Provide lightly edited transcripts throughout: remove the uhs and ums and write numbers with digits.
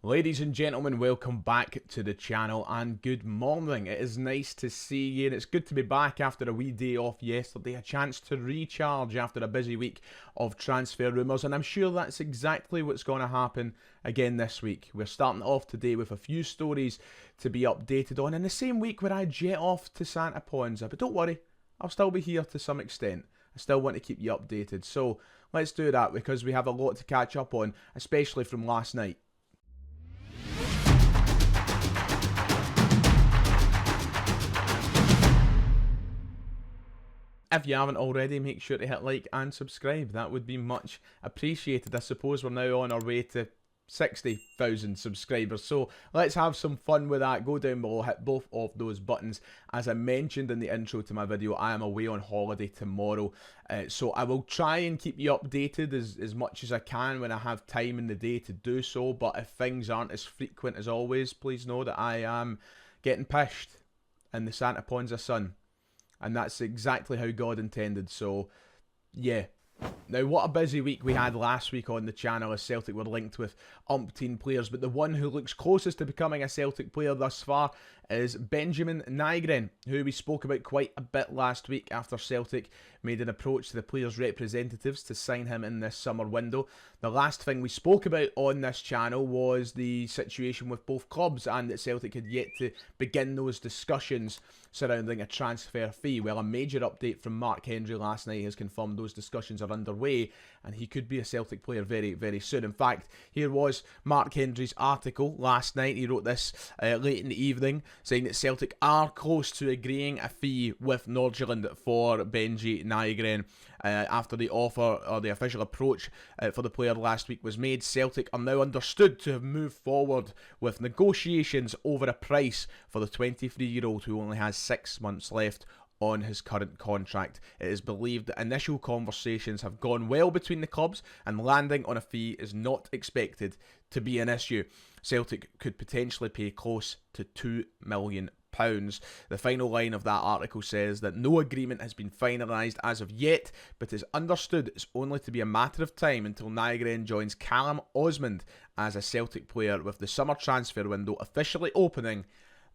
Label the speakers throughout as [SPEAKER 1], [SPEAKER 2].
[SPEAKER 1] Ladies and gentlemen, welcome back to the channel and good morning. It is nice to see you and it's good to be back after a wee day off yesterday, a chance to recharge after a busy week of transfer rumours, and I'm sure that's exactly what's going to happen again this week. We're starting off today with a few stories to be updated on in the same week where I jet off to Santa Ponza, but don't worry, I'll still be here to some extent. I still want to keep you updated, so let's do that because we have a lot to catch up on, especially from last night. If you haven't already, make sure to hit like and subscribe. That would be much appreciated. I suppose we're now on our way to 60,000 subscribers, so let's have some fun with that. Go down below, hit both of those buttons. As I mentioned in the intro to my video, I am away on holiday tomorrow, so I will try and keep you updated as much as I can when I have time in the day to do so, but if things aren't as frequent as always, please know that I am getting pished in the Santa Ponza sun. And that's exactly how God intended, so yeah. Now, what a busy week we had last week on the channel as Celtic were linked with umpteen players, but the one who looks closest to becoming a Celtic player thus far is Benjamin Nygren, who we spoke about quite a bit last week after Celtic made an approach to the players' representatives to sign him in this summer window. The last thing we spoke about on this channel was the situation with both clubs and that Celtic had yet to begin those discussions surrounding a transfer fee. Well, a major update from Mark Hendry last night has confirmed those discussions are underway and he could be a Celtic player very, very soon. In fact, here was Mark Hendry's article last night. He wrote this late in the evening, saying that Celtic are close to agreeing a fee with Nordjylland for Benji Nygren. After the offer or the official approach for the player last week was made, Celtic are now understood to have moved forward with negotiations over a price for the 23-year-old who only has 6 months left on his current contract. It is believed that initial conversations have gone well between the clubs and landing on a fee is not expected to be an issue. Celtic could potentially pay close to £2 million. The final line of that article says that no agreement has been finalised as of yet, but is understood it's only to be a matter of time until Nygren joins Callum Osmond as a Celtic player, with the summer transfer window officially opening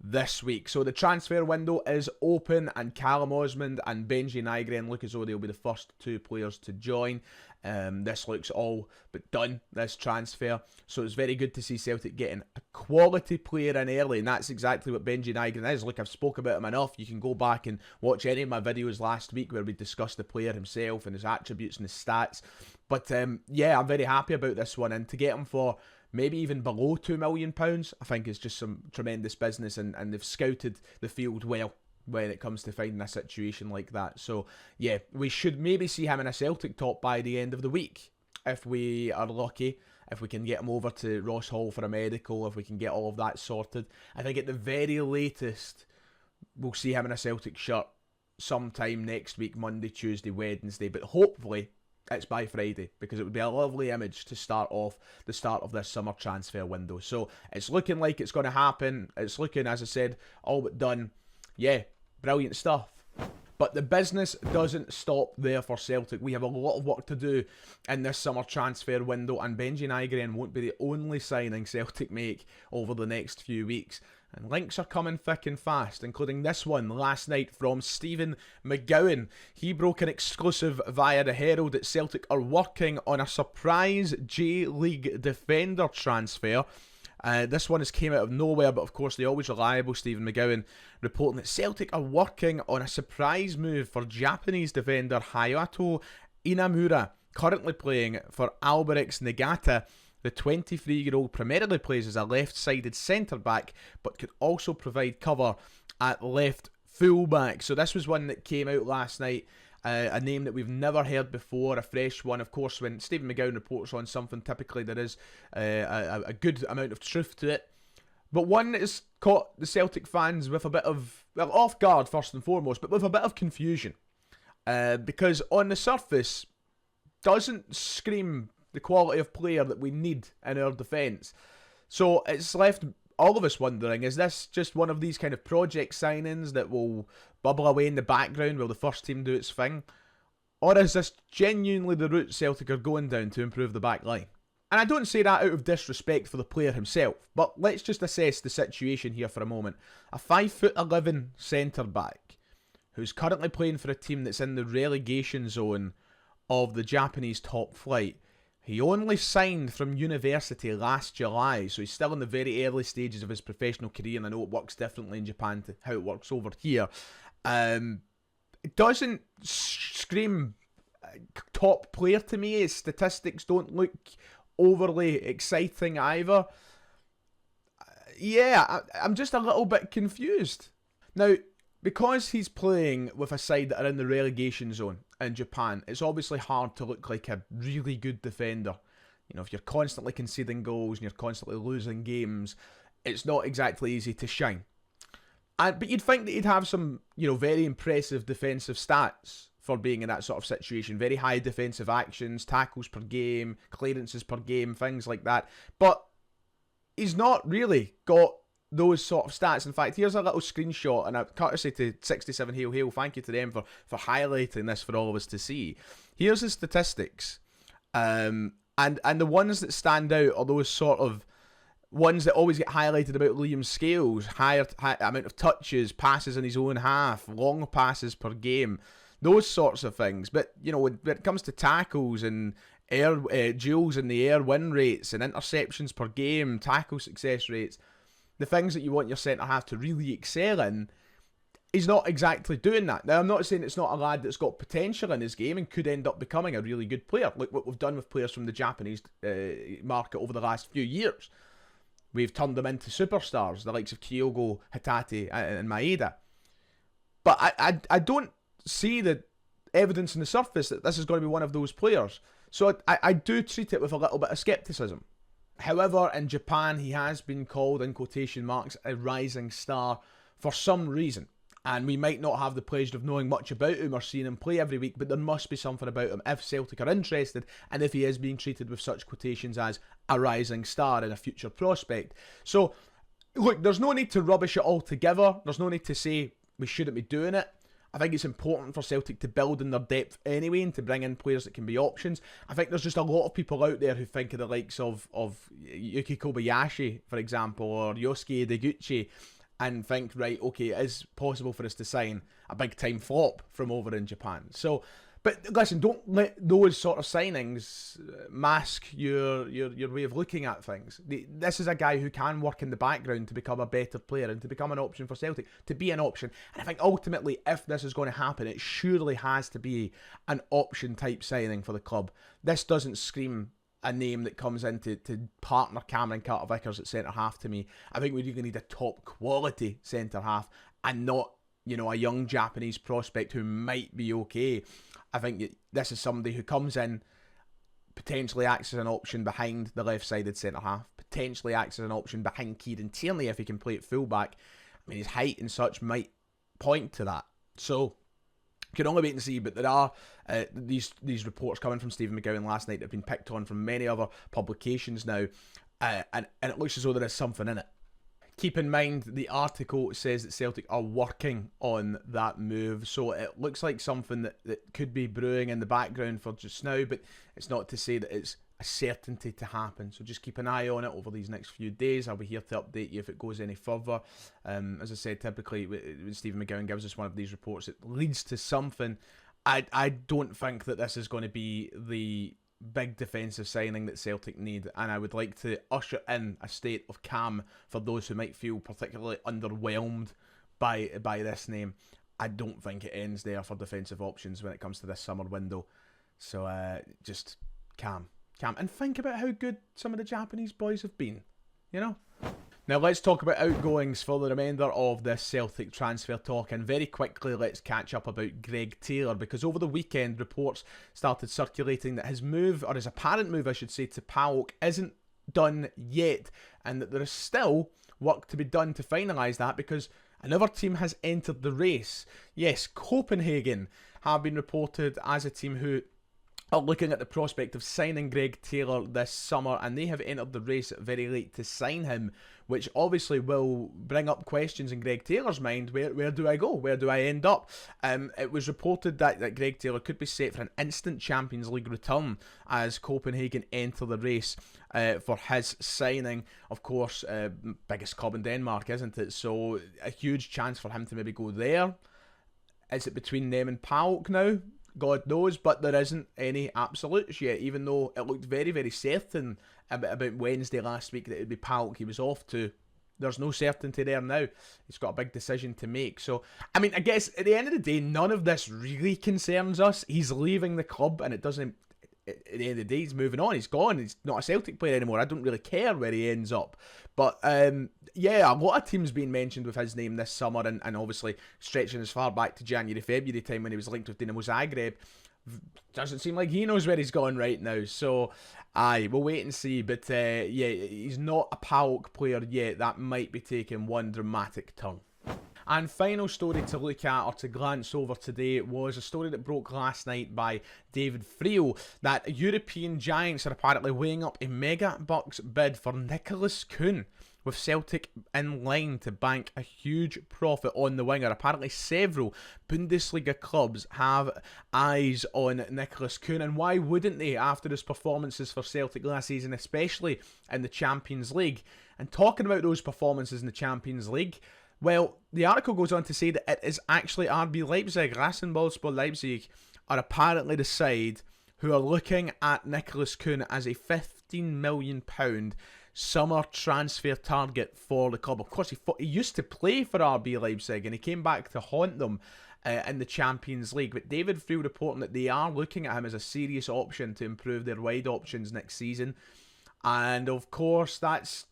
[SPEAKER 1] this week. So the transfer window is open and Callum Osmond and Benji Nygren look as though they'll be the first two players to join. This looks all but done, this transfer. So it's very good to see Celtic getting a quality player in early, and that's exactly what Benji Nygren is. Look, I've spoke about him enough. You can go back and watch any of my videos last week where we discussed the player himself and his attributes and his stats. But yeah, I'm very happy about this one, and to get him for maybe even below £2 million, I think is just some tremendous business, and they've scouted the field well when it comes to finding a situation like that. So yeah, we should maybe see him in a Celtic top by the end of the week, if we are lucky, if we can get him over to Ross Hall for a medical, if we can get all of that sorted. I think at the very latest, we'll see him in a Celtic shirt sometime next week, Monday, Tuesday, Wednesday, but hopefully it's by Friday, because it would be a lovely image to start off the start of this summer transfer window. So it's looking like it's going to happen. It's looking, as I said, all but done. Yeah, brilliant stuff. But the business doesn't stop there for Celtic. We have a lot of work to do in this summer transfer window, and Benji Nygren won't be the only signing Celtic make over the next few weeks. And links are coming thick and fast, including this one last night from Stephen McGowan. He broke an exclusive via the Herald that Celtic are working on a surprise J-League defender transfer. This one has came out of nowhere, but of course the always reliable Stephen McGowan reporting that Celtic are working on a surprise move for Japanese defender Hayato Inamura, currently playing for Albirex Niigata. The 23-year-old primarily plays as a left-sided centre-back, but could also provide cover at left full-back. So this was one that came out last night, a name that we've never heard before, a fresh one. Of course, when Stephen McGowan reports on something, typically there is a good amount of truth to it. But one that has caught the Celtic fans with a bit of, well, off guard first and foremost, but with a bit of confusion. Because on the surface, doesn't scream the quality of player that we need in our defence. So it's left all of us wondering, is this just one of these kind of project signings that will bubble away in the background while the first team do its thing? Or is this genuinely the route Celtic are going down to improve the back line? And I don't say that out of disrespect for the player himself, but let's just assess the situation here for a moment. A 5'11" centre-back who's currently playing for a team that's in the relegation zone of the Japanese top flight. He only signed from university last July, so he's still in the very early stages of his professional career, and I know it works differently in Japan to how it works over here. It doesn't scream top player to me. His statistics don't look overly exciting either. Yeah, I'm just a little bit confused. Now, because he's playing with a side that are in the relegation zone in Japan, it's obviously hard to look like a really good defender. You know, if you're constantly conceding goals and you're constantly losing games, it's not exactly easy to shine. But you'd think that he'd have some, very impressive defensive stats for being in that sort of situation. Very high defensive actions, tackles per game, clearances per game, things like that. But he's not really got those sort of stats. In fact, here's a little screenshot, and a courtesy to 67 Hail Hail, thank you to them for highlighting this for all of us to see. Here's his statistics. And the ones that stand out are those sort of ones that always get highlighted about Liam Scales. High amount of touches, passes in his own half, long passes per game, those sorts of things. But, when it comes to tackles and duels in the air, win rates and interceptions per game, tackle success rates, the things that you want your centre-half to really excel in, he's not exactly doing that. Now, I'm not saying it's not a lad that's got potential in his game and could end up becoming a really good player, like what we've done with players from the Japanese market over the last few years. We've turned them into superstars, the likes of Kyogo, Hatate, and Maeda. But I don't see the evidence on the surface that this is going to be one of those players. So I do treat it with a little bit of scepticism. However, in Japan, he has been called, in quotation marks, a rising star for some reason. And we might not have the pleasure of knowing much about him or seeing him play every week, but there must be something about him if Celtic are interested, and if he is being treated with such quotations as a rising star and a future prospect. So, look, there's no need to rubbish it all together. There's no need to say we shouldn't be doing it. I think it's important for Celtic to build in their depth anyway and to bring in players that can be options. I think there's just a lot of people out there who think of the likes of Yuki Kobayashi, for example, or Yosuke Deguchi, and think, right, okay, it is possible for us to sign a big-time flop from over in Japan. So, but listen, don't let those sort of signings mask your way of looking at things. This is a guy who can work in the background to become a better player and to become an option for Celtic, to be an option. And I think ultimately, if this is going to happen, it surely has to be an option-type signing for the club. This doesn't scream a name that comes in to partner Cameron Carter-Vickers at centre-half to me. I think we really need a top-quality centre-half and not, a young Japanese prospect who might be okay. I think this is somebody who comes in, potentially acts as an option behind the left-sided centre-half, potentially acts as an option behind Kieran Tierney if he can play at full-back. I mean, his height and such might point to that. So, can only wait and see, but there are these reports coming from Stephen McGowan last night that have been picked on from many other publications now, and it looks as though there is something in it. Keep in mind, the article says that Celtic are working on that move, so it looks like something that could be brewing in the background for just now, but it's not to say that it's a certainty to happen. So just keep an eye on it over these next few days. I'll be here to update you if it goes any further. As I said, typically when Stephen McGowan gives us one of these reports, it leads to something. I don't think that this is going to be the big defensive signing that Celtic need, and I would like to usher in a state of calm for those who might feel particularly underwhelmed by this name. I don't think it ends there for defensive options when it comes to this summer window. So just calm, and think about how good some of the Japanese boys have been, Now let's talk about outgoings for the remainder of this Celtic transfer talk, and very quickly let's catch up about Greg Taylor, because over the weekend reports started circulating that his move, or his apparent move I should say, to PAOK isn't done yet, and that there is still work to be done to finalise that, because another team has entered the race. Yes, Copenhagen have been reported as a team who are looking at the prospect of signing Greg Taylor this summer, and they have entered the race very late to sign him, which obviously will bring up questions in Greg Taylor's mind. Where do I go? Where do I end up? It was reported that Greg Taylor could be set for an instant Champions League return as Copenhagen enter the race for his signing. Of course, biggest club in Denmark, isn't it? So a huge chance for him to maybe go there. Is it between them and PAOK now? God knows, but there isn't any absolutes yet, even though it looked very, very certain about Wednesday last week that it would be PAOK he was off to. There's no certainty there now. He's got a big decision to make. So, I mean, I guess at the end of the day, none of this really concerns us. He's leaving the club, and it doesn't... At the end of the day, he's moving on. He's gone. He's not a Celtic player anymore. I don't really care where he ends up. But, yeah, a lot of teams being mentioned with his name this summer, and obviously stretching as far back to January, February time when he was linked with Dinamo Zagreb. Doesn't seem like he knows where he's gone right now. So, aye, we'll wait and see. But, yeah, he's not a PAOK player yet. That might be taking one dramatic turn. And final story to look at or to glance over today was a story that broke last night by David Friel that European giants are apparently weighing up a mega bucks bid for Nicholas Kuhn, with Celtic in line to bank a huge profit on the winger. Apparently several Bundesliga clubs have eyes on Nicholas Kuhn, and why wouldn't they after his performances for Celtic last season, especially in the Champions League? And talking about those performances in the Champions League, well, the article goes on to say that it is actually RB Leipzig, Rasenballspor Leipzig, are apparently the side who are looking at Nicholas Kuhn as a £15 million summer transfer target for the club. Of course, he used to play for RB Leipzig and he came back to haunt them in the Champions League. But David Friel reporting that they are looking at him as a serious option to improve their wide options next season. And of course, that's,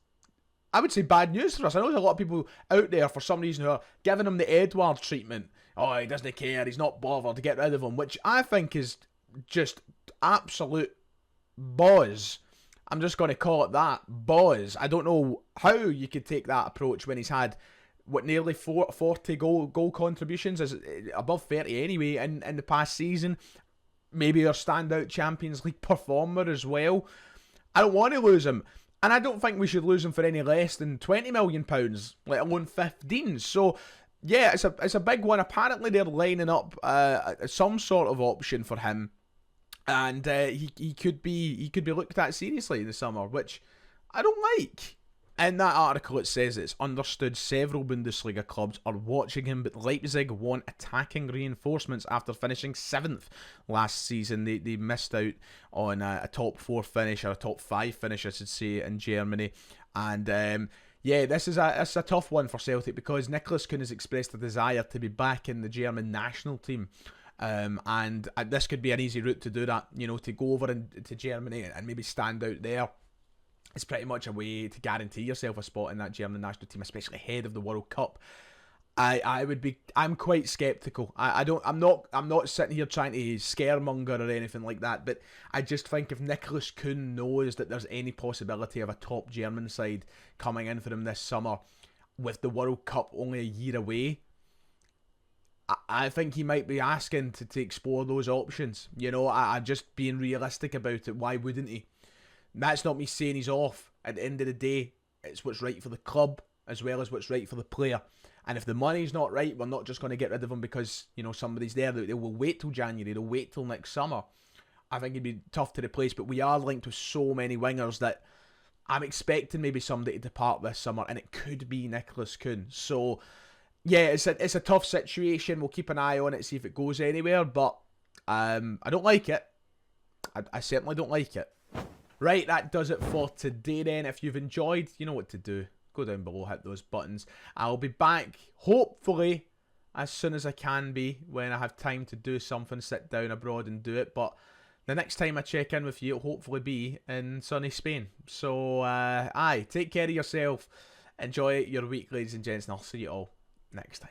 [SPEAKER 1] I would say, bad news for us. I know there's a lot of people out there for some reason who are giving him the Edward treatment. Oh, he doesn't care, he's not bothered to get rid of him, which I think is just absolute boz. I'm just going to call it that, boz. I don't know how you could take that approach when he's had, nearly 40 goal contributions, is above 30 anyway, in the past season. Maybe a standout Champions League performer as well. I don't want to lose him. And I don't think we should lose him for any less than £20 million, let alone 15. So, yeah, it's a big one. Apparently, they're lining up some sort of option for him, and he could be looked at seriously in the summer, which I don't like. In that article, it says it's understood several Bundesliga clubs are watching him, but Leipzig want attacking reinforcements after finishing 7th last season. They missed out on a top 4 finish, or a top 5 finish, I should say, in Germany. And yeah, this is a tough one for Celtic because Nicholas Kuhn has expressed a desire to be back in the German national team. And this could be an easy route to do that, to go over to Germany and maybe stand out there. It's pretty much a way to guarantee yourself a spot in that German national team, especially ahead of the World Cup. I'm quite sceptical. I'm not sitting here trying to scaremonger or anything like that, but I just think if Nicholas Kuhn knows that there's any possibility of a top German side coming in for him this summer, with the World Cup only a year away, I think he might be asking to explore those options. I'm just being realistic about it. Why wouldn't he? That's not me saying he's off. At the end of the day, it's what's right for the club as well as what's right for the player. And if the money's not right, we're not just going to get rid of him because, somebody's there. They will wait till January. They'll wait till next summer. I think it'd be tough to replace, but we are linked with so many wingers that I'm expecting maybe somebody to depart this summer, and it could be Nicholas Kuhn. So, yeah, it's a tough situation. We'll keep an eye on it, see if it goes anywhere, but I don't like it. I certainly don't like it. Right, that does it for today then. If you've enjoyed, you know what to do. Go down below, hit those buttons. I'll be back, hopefully, as soon as I can be, when I have time to do something, sit down abroad and do it. But the next time I check in with you, it'll hopefully be in sunny Spain. So, take care of yourself. Enjoy your week, ladies and gents, and I'll see you all next time.